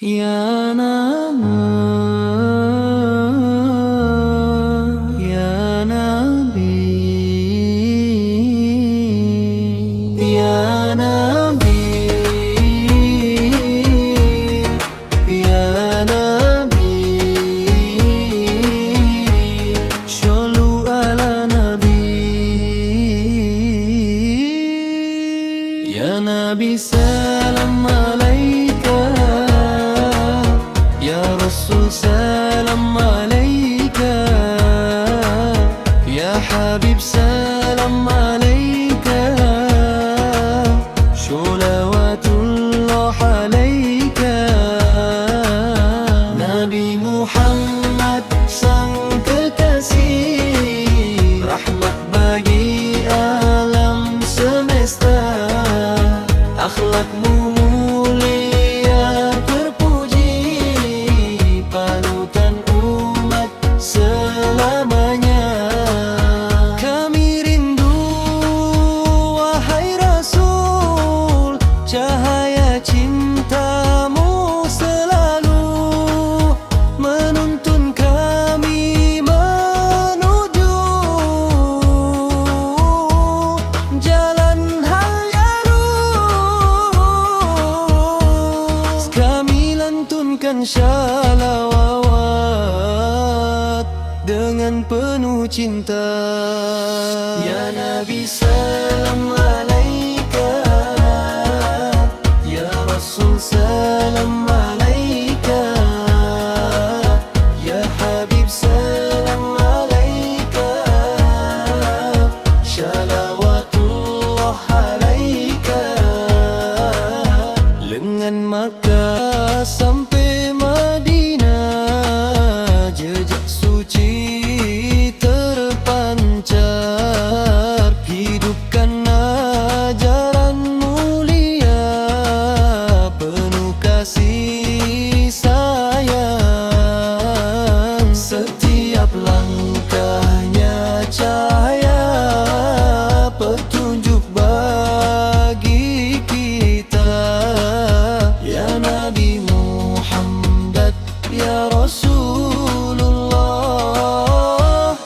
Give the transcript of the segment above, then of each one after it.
Ya nama, ya Nabi, ya Nabi, ya Nabi, Shollu ala Nabi, ya Nabi salam alaika, ya Rasul salam alaika, ya Habib salam alaika, sholawatullah alaika. Nabi Muhammad sang kekasih, rahmat bagi alam semesta. Akhlakmu mulia terpuji, panutan umat selamanya. Kami rindu wahai Rasul, cahaya cintamu selalu menuntun kami menuju jalan hal lurus. Kami lantunkan shalawat dengan penuh cinta. Ya Nabi salam alaika, ya Rasul salam alaika, ya Habib salam alaika, shalawatullah alaika. Lengan Makkah sampai Madinah, jejak suci terpancar. Hidupkan ajaran mulia, penuh kasih sayang. Setiap langkahnya cahaya, petunjuk bagi kita. Ya Nabi Muhammad, ya Rasulullah,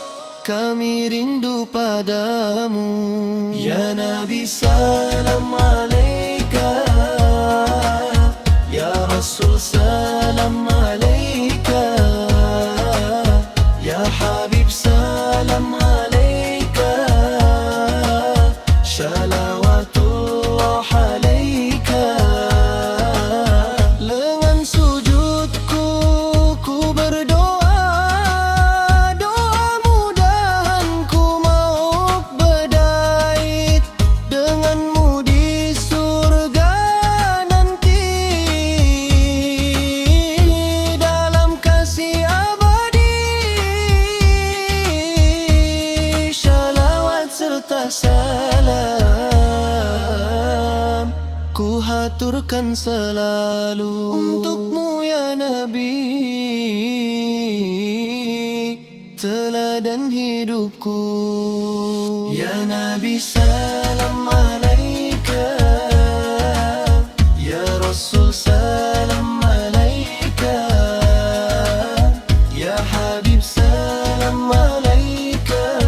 kami rindu padamu. Ya Nabi salam alaika, ya Rasul salam alaika, ya Habib salam alaika, shalawatullah alaika. Lengan sujudku ku berdoa, doa mudahan ku mau berdait denganmu di surga nanti, dalam kasih abadi. Shalawat serta salam ku haturkan selalu untukmu ya Nabi, teladan hidupku. Ya Nabi salam alaika, ya Rasul salam alaika, ya Habib salam alaika,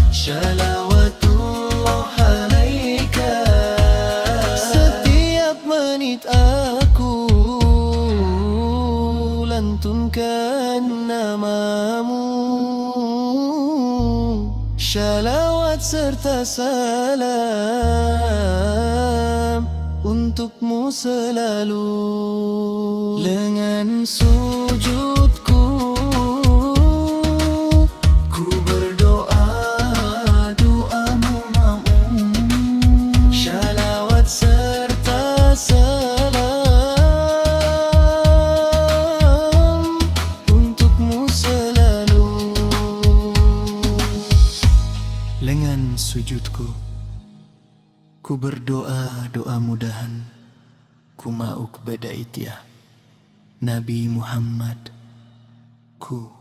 shalawatullah alaika. Setiap menit aku lantunkan namamu, shalawat serta salam untukmu selalu. Lengan sujudku ku berdoa, doamu mau, shalawat serta salam untukmu selalu. Lengan sujudku ku berdoa, doa mudahan ku mau berdait ya Nabi Muhammad ku